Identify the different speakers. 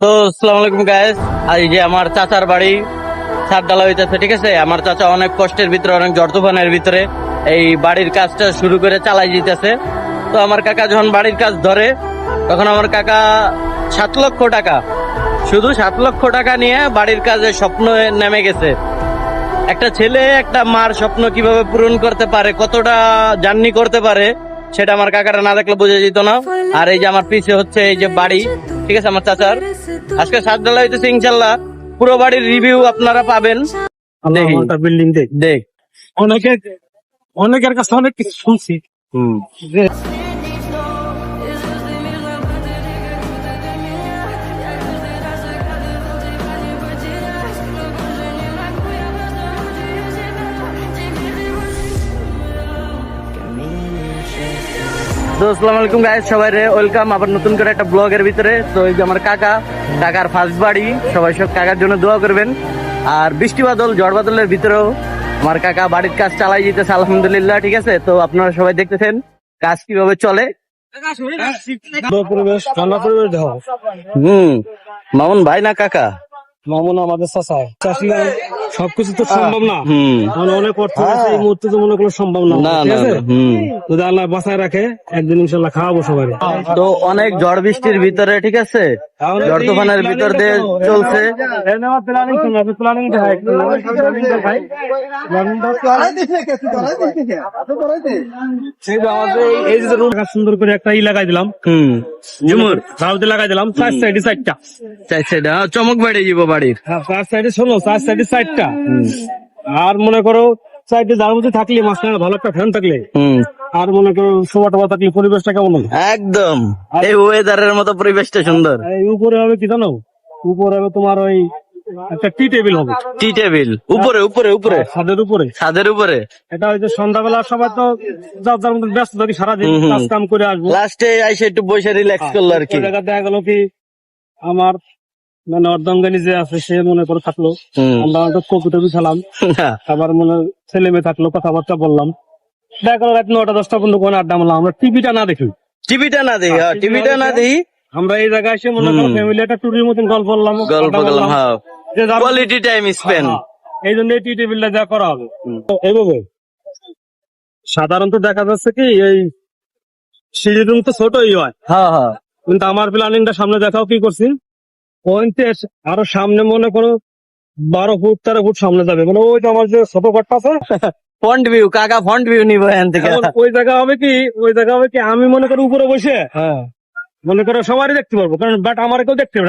Speaker 1: তো আসসালামু আলাইকুম গাইস, এই যে আমার চাচার বাড়ি ছাদ ঢালা হইতেছে। ঠিক আছে, আমার চাচা অনেক কষ্টের ভিতরে, অনেক ঝড় তুফানের ভিতরে এই বাড়ির কাজটা শুরু করে চালাই যেতেছে। তো আমার কাকা যখন বাড়ির কাজ ধরে তখন আমার কাকা 7 লক্ষ টাকা, শুধু 7 লক্ষ টাকা নিয়ে বাড়ির কাজে স্বপ্ন নেমে গেছে। একটা ছেলে একটা মার স্বপ্ন কিভাবে পূরণ করতে পারে, কতটা জার্নি করতে পারে, সেটা আমার কাকারা না দেখলে বোঝা যেত না। আর এই যে আমার পিছে হচ্ছে এই যে বাড়ি, ঠিক আছে, আমার চাচার আজকে ছাদ ঢালা হইতেছে। ইনশাল্লাহ পুরো বাড়ির রিভিউ আপনারা পাবেন। দেখি
Speaker 2: বিল্ডিং
Speaker 1: দেখ
Speaker 2: অনেকের কাছে অনেক কিছু শুনছি। যে
Speaker 1: তো আসসালামু আলাইকুম গাইস, সবাই রে ওয়েলকাম আবার নতুন করে একটা ব্লগের ভিতরে। তো এই যে আমার কাকার ফার্স্ট বাড়ি, সবাই সব কাকার জন্য দোয়া করবেন। আর বৃষ্টি বাদল ঝড় বাদলের ভিতরেও আমার কাকা বাড়ির কাজ চালাই যেতেছে আলহামদুলিল্লাহ। ঠিক আছে, তো আপনারা সবাই দেখতেছেন কাজ কিভাবে চলে।
Speaker 2: পরিবেশ ঠান্ডা পরিবেশ দেওয়া
Speaker 1: মামুন ভাই না কাকা?
Speaker 2: মামুন আমাদের চাচা আসলে সবকিছু তো সম্ভব না। মানে অনেক অর্থ আছে, এই মুহূর্তে তো মনে করলে সম্ভব না।
Speaker 1: না
Speaker 2: ঠিক
Speaker 1: না
Speaker 2: আছে,
Speaker 1: হুম।
Speaker 2: যদি আল্লাহ বাঁচায় রাখে একদিন ইনশাল্লাহ খাওয়াবো সবাই।
Speaker 1: তো অনেক ঝড় বৃষ্টির ভিতরে, ঠিক আছে, ঝড় তুফানের ভিতর দিয়ে চলছে।
Speaker 2: সুন্দর করে একটা লাগাই দিলাম,
Speaker 1: ঝুমুর
Speaker 2: রাউতে লাগাই দিলাম, চার সাইডে চারটা,
Speaker 1: চার সাইডে চমক বেড়ে যাব বাড়ির।
Speaker 2: চার সাইডে শোনো, চার সাইডে চারটা। আর মনে করো সাইডে যার মধ্যে থাকলে মাঝখানে ভালো একটা ফ্যান থাকলে, আর মনে করো শোভা টোভা থাকলে পরিবেশটা কেমন হবে?
Speaker 1: একদম এই ওয়েদারের মতো পরিবেশটা সুন্দর।
Speaker 2: এই উপরে হবে কি জানো, উপরে হবে তোমার ওই একটা টি টেবিল হবে।
Speaker 1: টি টেবিল উপরে উপরে উপরে
Speaker 2: ছাদের উপরে,
Speaker 1: ছাদের উপরে।
Speaker 2: এটা হয়তো সন্ধ্যাবেলা সবাই তো যার যার মধ্যে ব্যস্ত থাকি, সারাদিন কাজ কাম করে আসবো,
Speaker 1: লাস্টে আইসে একটু বসে রিল্যাক্স করলো আর কি।
Speaker 2: ওই জায়গা দেখা গেল কি আমার মানে অর্ধাঙ্গানি যে আছে সে মনে করে থাকলো, আমরা একটা কপি টপি খেলাম, আবার মনে ছেলে মেয়ে থাকলো, কথাবার্তা বললাম, দেখা গেল রাত 9টা-10টা পর্যন্ত কোনো আড্ডা মারলাম। আমরা টিভিটা না দেখি,
Speaker 1: টিভিটা না দেখি, টিভিটা না দেখি,
Speaker 2: আমরা এই জায়গায় এসে মনে করো ফ্যামিলি একটা ট্যুরের মতন গল্প করলাম,
Speaker 1: গল্প করলাম, হ্যাঁ, কোয়ালিটি টাইম স্পেন্ড।
Speaker 2: এই জন্য টি টেবিলটা যা করা হবে। তো এইভাবে সাধারণত দেখা যাচ্ছে কি এই সিঁড়ি রুম তো ছোটই হয়,
Speaker 1: হ্যাঁ হ্যাঁ,
Speaker 2: কিন্তু আমার প্ল্যানিংটা সামনে দেখাও কি করছি, পয়েন্টের আরো সামনে মনে করো 12 ফুট 13 ফুট সামনে যাবে, মানে ওই যে আমার যে ছোট ঘরটা আছে
Speaker 1: ফ্রন্ট ভিউ, কাকা ফ্রন্ট ভিউ নিবো এখান থেকে।
Speaker 2: ওই জায়গা হবে কি, ওই জায়গা হবে কি আমি মনে করো উপরে বসে মনে করো সবারই দেখতে পারবো, কারণ বাট আমার কেউ দেখতে পারবে না।